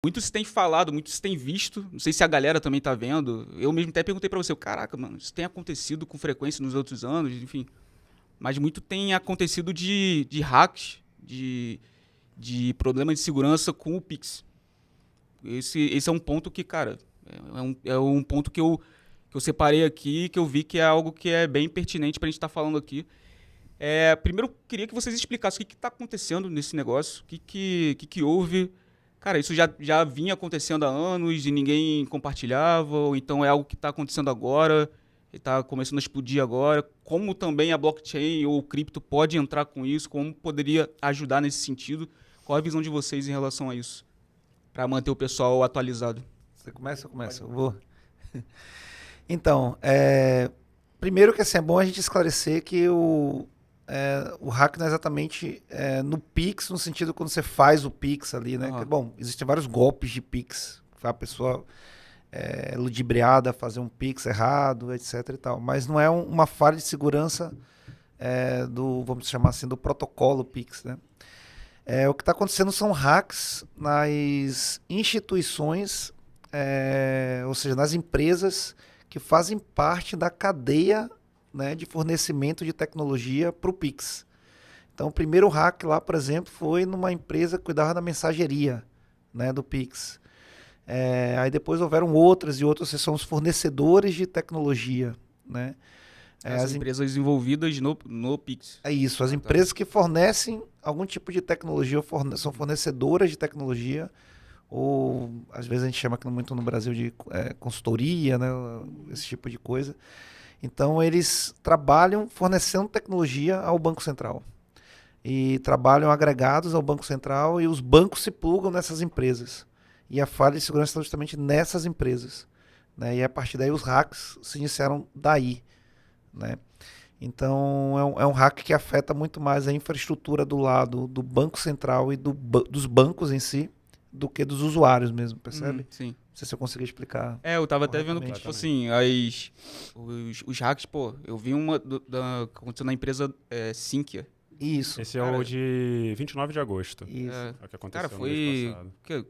Muito se tem falado, muito se tem visto. Não sei se a galera também tá vendo. Eu mesmo até perguntei pra você, caraca, mano, isso tem acontecido com frequência nos outros anos, enfim. Mas muito tem acontecido de hacks, de problemas de segurança com o Pix. Esse é um ponto que, cara, é um ponto que eu separei aqui, que eu vi que é algo que é bem pertinente pra gente estar falando aqui. Primeiro, eu queria que vocês explicassem o que está acontecendo nesse negócio, o que houve. Cara, isso já vinha acontecendo há anos e ninguém compartilhava, ou então é algo que está acontecendo agora, e está começando a explodir agora. Como também a blockchain ou o cripto pode entrar com isso, como poderia ajudar nesse sentido? Qual a visão de vocês em relação a isso, para manter o pessoal atualizado? Você começa ou começa? Eu vou. Então, primeiro que assim, é bom a gente esclarecer que o hack não é exatamente no Pix, no sentido quando você faz o Pix ali, né? Aham. Bom, existem vários golpes de Pix. A pessoa ludibriada a fazer um Pix errado, etc e tal. Mas não é uma falha de segurança vamos chamar assim, do protocolo Pix, né? O que está acontecendo são hacks nas instituições, ou seja, nas empresas que fazem parte da cadeia, né, de fornecimento de tecnologia para o Pix. Então, o primeiro hack lá, por exemplo, foi numa empresa que cuidava da mensageria, né, do Pix. Aí depois houveram outras e outras, que são os fornecedores de tecnologia, né? As empresas envolvidas no Pix. É isso, as Tá. empresas que fornecem algum tipo de tecnologia são fornecedoras de tecnologia, ou às vezes a gente chama muito no Brasil de consultoria, né, esse tipo de coisa. Então eles trabalham fornecendo tecnologia ao Banco Central. E trabalham agregados ao Banco Central e os bancos se plugam nessas empresas. E a falha de segurança está justamente nessas empresas, né? E a partir daí os hacks se iniciaram daí, né? Então é um hack que afeta muito mais a infraestrutura do lado do Banco Central e dos bancos em si do que dos usuários mesmo, percebe? Sim. Não sei se eu consegui explicar. Eu tava até vendo que, Corretamente. tipo assim, os hacks, pô, eu vi uma que aconteceu na empresa Sinqia. Isso. Esse é Cara, o de 29 de agosto. Isso. É o que aconteceu Cara, no mês foi passado. o quê?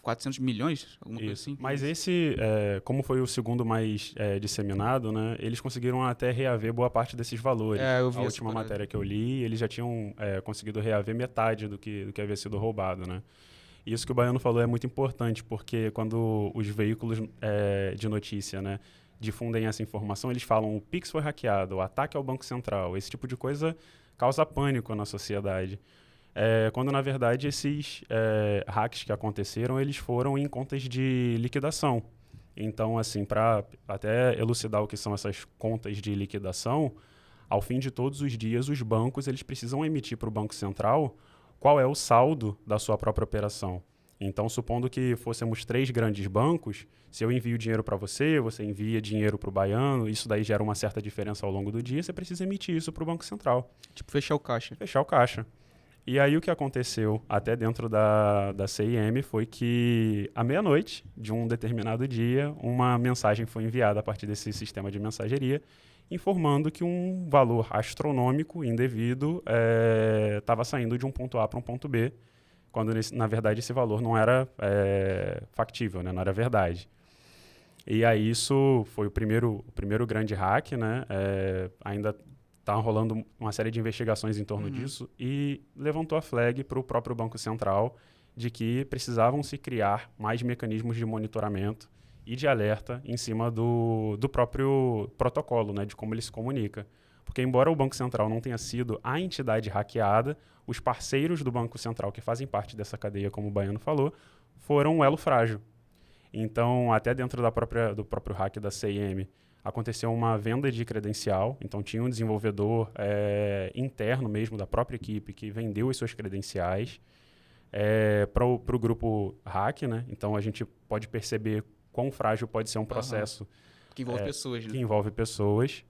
400 milhões? Alguma coisa Isso. assim? Mas esse, como foi o segundo mais disseminado, né, eles conseguiram até reaver boa parte desses valores. Eu vi A essa última parada. matéria que eu li, eles já tinham conseguido reaver metade do que havia sido roubado, né? E isso que o Baiano falou é muito importante, porque quando os veículos de notícia, né, difundem essa informação, eles falam o Pix foi hackeado, o ataque ao Banco Central, esse tipo de coisa causa pânico na sociedade. Quando, na verdade, esses hacks que aconteceram, eles foram em contas de liquidação. Então, assim, para até elucidar o que são essas contas de liquidação, ao fim de todos os dias, os bancos eles precisam emitir para o Banco Central qual é o saldo da sua própria operação. Então, supondo que fôssemos 3 grandes bancos, se eu envio dinheiro para você, você envia dinheiro para o Baiano, isso daí gera uma certa diferença ao longo do dia, você precisa emitir isso para o Banco Central. Tipo, fechar o caixa. Fechar o caixa. E aí o que aconteceu até dentro da CIM foi que à meia-noite de um determinado dia, uma mensagem foi enviada a partir desse sistema de mensageria informando que um valor astronômico indevido estava saindo de um ponto A para um ponto B, quando na verdade esse valor não era factível, né? Não era verdade. E aí isso foi o primeiro grande hack, né? Ainda está rolando uma série de investigações em torno disso e levantou a flag para o próprio Banco Central de que precisavam se criar mais mecanismos de monitoramento e de alerta em cima do próprio protocolo, né, de como ele se comunica. Porque embora o Banco Central não tenha sido a entidade hackeada, os parceiros do Banco Central que fazem parte dessa cadeia, como o Baiano falou, foram um elo frágil. Então, até dentro do próprio hack da CIM, aconteceu uma venda de credencial, então tinha um desenvolvedor interno mesmo da própria equipe que vendeu as suas credenciais para o grupo hack, né? Então a gente pode perceber quão frágil pode ser um processo Que envolve pessoas, né? que envolve pessoas.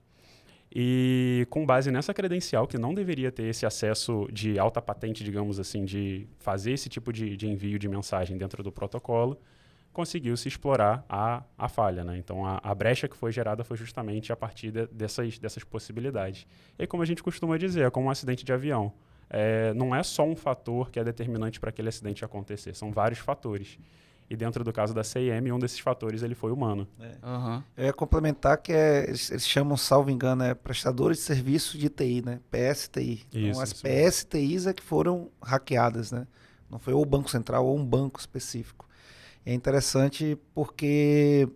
E com base nessa credencial, que não deveria ter esse acesso de alta patente, digamos assim, de fazer esse tipo de envio de mensagem dentro do protocolo, conseguiu-se explorar a falha, né? Então, a brecha que foi gerada foi justamente a partir dessas possibilidades. E como a gente costuma dizer, é como um acidente de avião. Não é só um fator que é determinante para aquele acidente acontecer, são vários fatores. E dentro do caso da CIM, um desses fatores ele foi humano. Aham. Eu ia complementar que eles chamam, salvo engano, prestadores de serviço de TI, né? PSTI. Então, Isso, as isso mesmo. PSTIs é que foram hackeadas, né? Não foi ou o Banco Central ou um banco específico. É interessante porque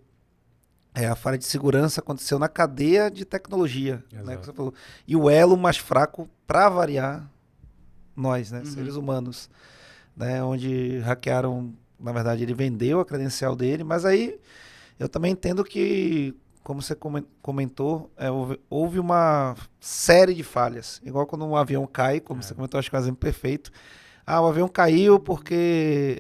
a falha de segurança aconteceu na cadeia de tecnologia, né? Exato. Que você falou. E o elo mais fraco, para variar, nós, né? Uhum. Seres humanos, né? Onde hackearam, na verdade, ele vendeu a credencial dele, mas aí eu também entendo que, como você comentou, houve uma série de falhas. Igual quando um avião cai, como você comentou, acho que é um exemplo perfeito. O avião caiu porque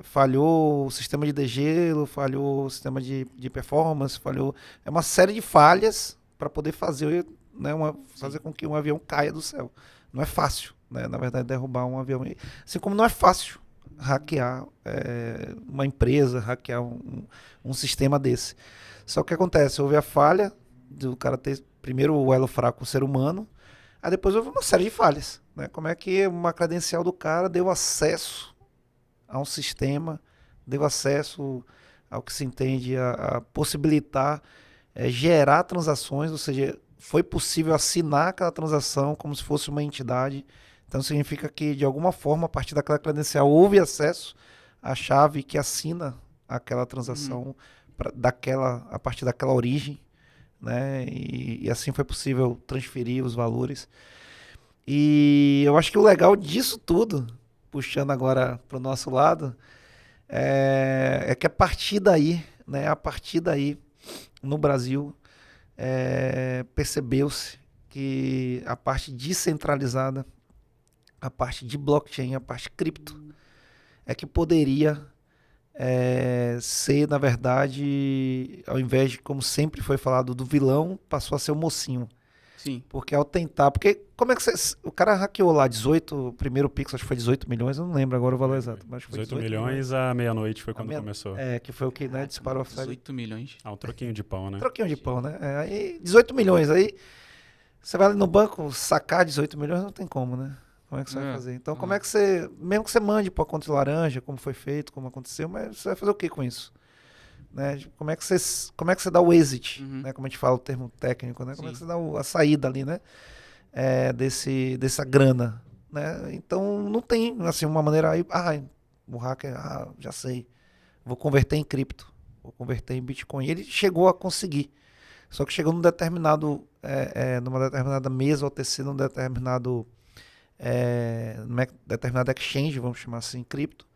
falhou o sistema de degelo, falhou o sistema de performance, falhou. É uma série de falhas para poder fazer, né, fazer com que um avião caia do céu. Não é fácil, né, na verdade, derrubar um avião. Assim como não é fácil hackear uma empresa, hackear um sistema desse. Só que o que acontece? Houve a falha do cara ter, primeiro, o elo fraco, o ser humano, aí depois houve uma série de falhas. Né? Como é que uma credencial do cara deu acesso a um sistema, deu acesso ao que se entende a possibilitar gerar transações, ou seja, foi possível assinar aquela transação como se fosse uma entidade. Então significa que, de alguma forma, a partir daquela credencial, houve acesso à chave que assina aquela transação a partir daquela origem, né? E assim foi possível transferir os valores. E eu acho que o legal disso tudo, puxando agora para o nosso lado, é que a partir daí, né, no Brasil, percebeu-se que a parte descentralizada, a parte de blockchain, a parte cripto, é que poderia ser, na verdade, ao invés de, como sempre foi falado, do vilão, passou a ser o mocinho. Sim. Porque ao tentar... Porque como é que o cara hackeou lá 18... O primeiro Pix acho que foi 18 milhões, eu não lembro agora o valor exato. Mas foi 18 milhões à meia-noite foi quando começou. Que foi o que, né, disparou a flag. 18 milhões. Um troquinho de pão, né? Troquinho de pão, né? Aí 18 milhões, aí você vai ali no banco sacar 18 milhões, não tem como, né? Como é que você vai fazer? Então, como é que você... Mesmo que você mande para a conta de laranja, como foi feito, como aconteceu, mas você vai fazer o que com isso? Né? Como é que você dá o exit, né? Como a gente fala o termo técnico, né? Como é que você dá a saída ali, né? Dessa grana, né? Então não tem assim uma maneira aí, o hacker, já sei, vou converter em cripto, vou converter em Bitcoin. Ele chegou a conseguir, só que chegou numa determinada mesa OTC, numa determinada exchange, vamos chamar assim, cripto,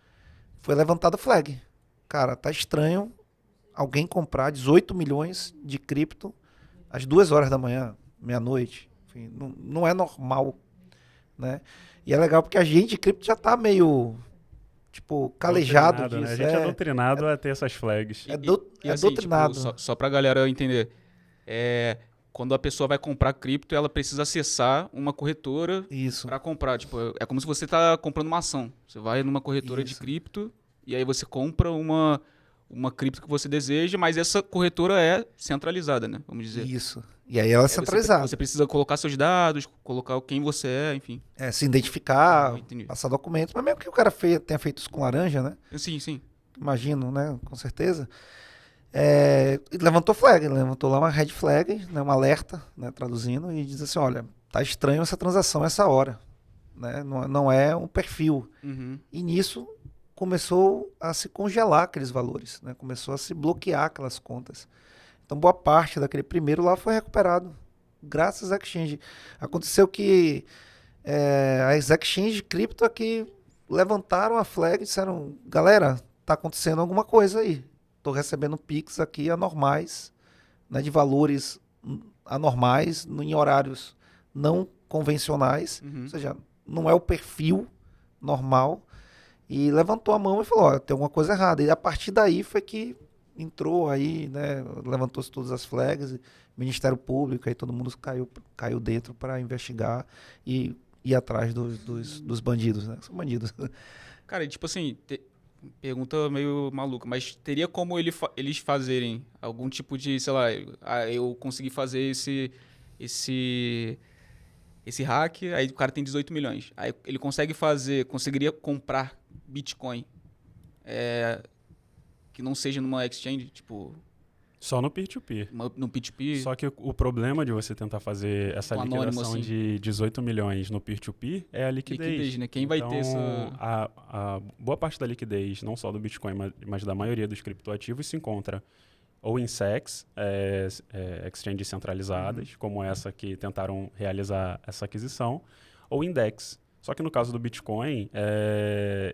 foi levantada flag. Cara, tá estranho alguém comprar 18 milhões de cripto às 2 horas da manhã, meia-noite. Enfim, não é normal, né? E é legal porque a gente de cripto já tá meio, tipo, calejado disso. Né? A gente é doutrinado a ter essas flags. Assim, doutrinado. Tipo, só pra galera entender. Quando a pessoa vai comprar cripto, ela precisa acessar uma corretora para comprar. Tipo, é como se você tá comprando uma ação. Você vai numa corretora de cripto e aí você compra uma cripto que você deseja, mas essa corretora é centralizada, né? Vamos dizer. Isso. E aí ela é centralizada. Você precisa colocar seus dados, colocar quem você é, enfim. Se identificar, passar documentos. Mas mesmo que o cara tenha feito isso com laranja, né? Sim, sim. Imagino, né? Com certeza. Levantou flag, levantou lá uma red flag, né? Um alerta, né? Traduzindo, e diz assim, olha, tá estranho essa transação essa hora. Né? Não é um perfil. E nisso começou a se congelar aqueles valores, né? Começou a se bloquear aquelas contas. Então, boa parte daquele primeiro lá foi recuperado, graças à exchange. Aconteceu que as exchanges de cripto aqui levantaram a flag e disseram, galera, tá acontecendo alguma coisa aí. Tô recebendo Pix aqui anormais, né, de valores anormais, em horários não convencionais, ou seja, não é o perfil normal. E levantou a mão e falou, tem alguma coisa errada. E a partir daí foi que entrou aí, né, levantou-se todas as flags, Ministério Público, aí todo mundo caiu dentro para investigar e ir atrás dos bandidos, né? São bandidos. Cara, e tipo assim, pergunta meio maluca, mas teria como eles fazerem algum tipo de, sei lá, eu consegui fazer esse hack, aí o cara tem 18 milhões. Aí ele conseguiria comprar Bitcoin que não seja numa exchange, tipo, Só no peer-to-peer. no P2P? Só que o problema de você tentar fazer essa Um anônimo, liquidação assim. de 18 milhões no peer-to-peer é a liquidez. Liquidez, né? Quem vai ter essa... A boa parte da liquidez, não só do Bitcoin, mas da maioria dos criptoativos, se encontra ou em SECs, exchanges centralizadas, como essa que tentaram realizar essa aquisição, ou em DEX. Só que no caso do Bitcoin,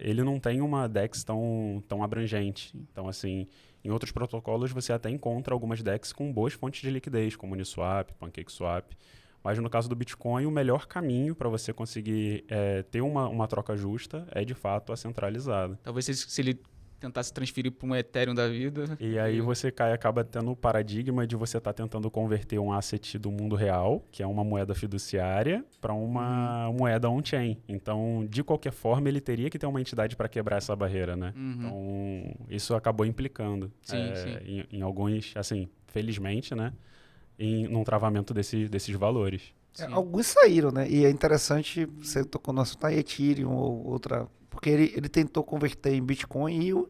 ele não tem uma DEX tão abrangente. Então, assim, em outros protocolos você até encontra algumas DEX com boas fontes de liquidez, como Uniswap, PancakeSwap. Mas no caso do Bitcoin, o melhor caminho para você conseguir ter uma troca justa é, de fato, a centralizada. Talvez se ele tentasse transferir para um Ethereum da vida... E aí você acaba tendo o paradigma de você estar tentando converter um asset do mundo real, que é uma moeda fiduciária, para uma moeda on-chain. Então, de qualquer forma, ele teria que ter uma entidade para quebrar essa barreira, né? Então, isso acabou implicando Sim. em alguns, assim, felizmente, né? Num travamento desses valores. Alguns saíram, né? E é interessante, você tocou no assunto, a Ethereum ou outra... Porque ele tentou converter em Bitcoin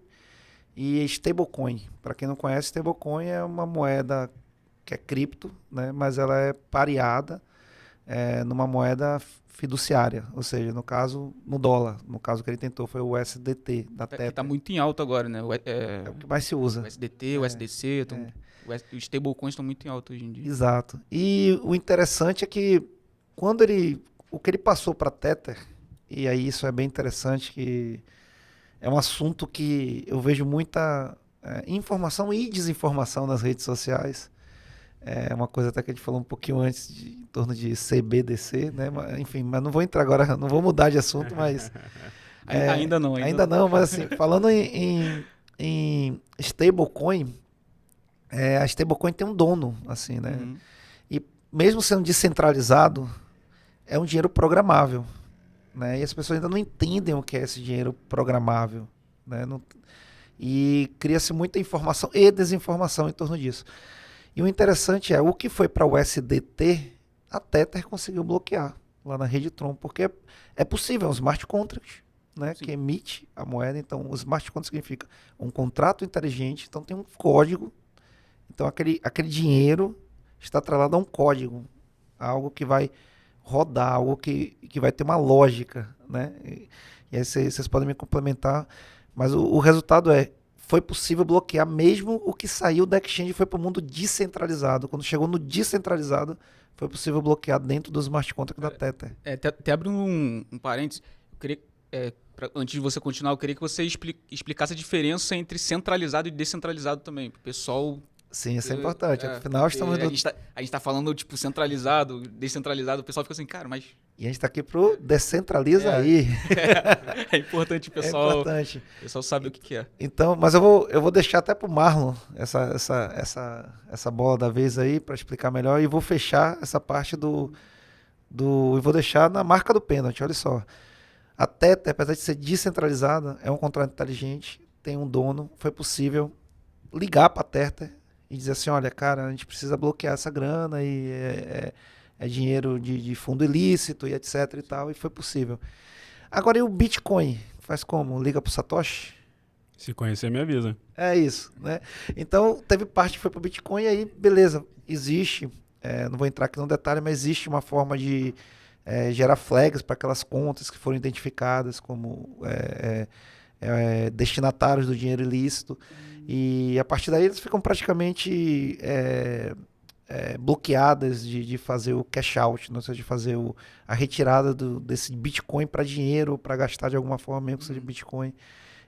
e stablecoin. Para quem não conhece, stablecoin é uma moeda que é cripto, né? Mas ela é pareada numa moeda fiduciária. Ou seja, no caso, no dólar. No caso que ele tentou foi o USDT da Tether. Que tá muito em alta agora, né? É o que mais se usa. O USDT, o USDC, os stablecoins estão muito em alta hoje em dia. Exato. E o interessante é que o que ele passou para Tether, e aí isso é bem interessante, que é um assunto que eu vejo muita informação e desinformação nas redes sociais. É uma coisa até que a gente falou um pouquinho antes, em torno de CBDC, né? Enfim, mas não vou entrar agora, não vou mudar de assunto, mas... Ainda não. Ainda não, mas assim, falando em stablecoin, a stablecoin tem um dono, assim, né? E mesmo sendo descentralizado, é um dinheiro programável, né? E as pessoas ainda não entendem o que é esse dinheiro programável, né? E cria-se muita informação e desinformação em torno disso. E o interessante o que foi para o USDT, a Tether conseguiu bloquear lá na rede Tron, porque é possível, é um smart contract, né, que emite a moeda. Então, o smart contract significa um contrato inteligente, então tem um código. Então, aquele dinheiro está atrelado a um código, a algo que vai rodar, algo que vai ter uma lógica, né? E aí vocês podem me complementar, mas o resultado foi possível bloquear mesmo o que saiu da exchange, foi para o mundo descentralizado. Quando chegou no descentralizado, foi possível bloquear dentro dos smart contracts da Tether. Até abrir um parênteses, eu queria, antes de você continuar, eu queria que você explicasse a diferença entre centralizado e descentralizado também, para o pessoal... Sim, isso é importante. Afinal, estamos... A gente tá falando, tipo, centralizado, descentralizado, o pessoal fica assim, cara, mas... E a gente está aqui pro descentraliza aí. É importante o pessoal... É importante. O pessoal sabe o que é. Então, mas eu vou deixar até pro Marlon essa bola da vez aí para explicar melhor, e vou fechar essa parte e vou deixar na marca do pênalti, olha só. A Tether, apesar de ser descentralizada, é um contrato inteligente, tem um dono, foi possível ligar para a Tether e dizer assim, olha, cara, a gente precisa bloquear essa grana e é dinheiro de fundo ilícito e etc e tal, e foi possível. Agora, e o Bitcoin? Faz como? Liga pro Satoshi? Se conhecer, me avisa. É isso, né? Então, teve parte que foi pro Bitcoin, e aí, beleza, existe, não vou entrar aqui no detalhe, mas existe uma forma de gerar flags para aquelas contas que foram identificadas como destinatários do dinheiro ilícito. E a partir daí eles ficam praticamente bloqueadas de fazer o cash out, ou seja, de fazer a retirada desse Bitcoin para dinheiro, para gastar de alguma forma, mesmo que seja Bitcoin.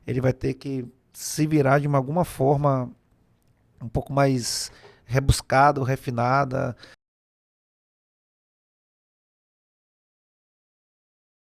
Ele vai ter que se virar de alguma forma um pouco mais rebuscada, refinada,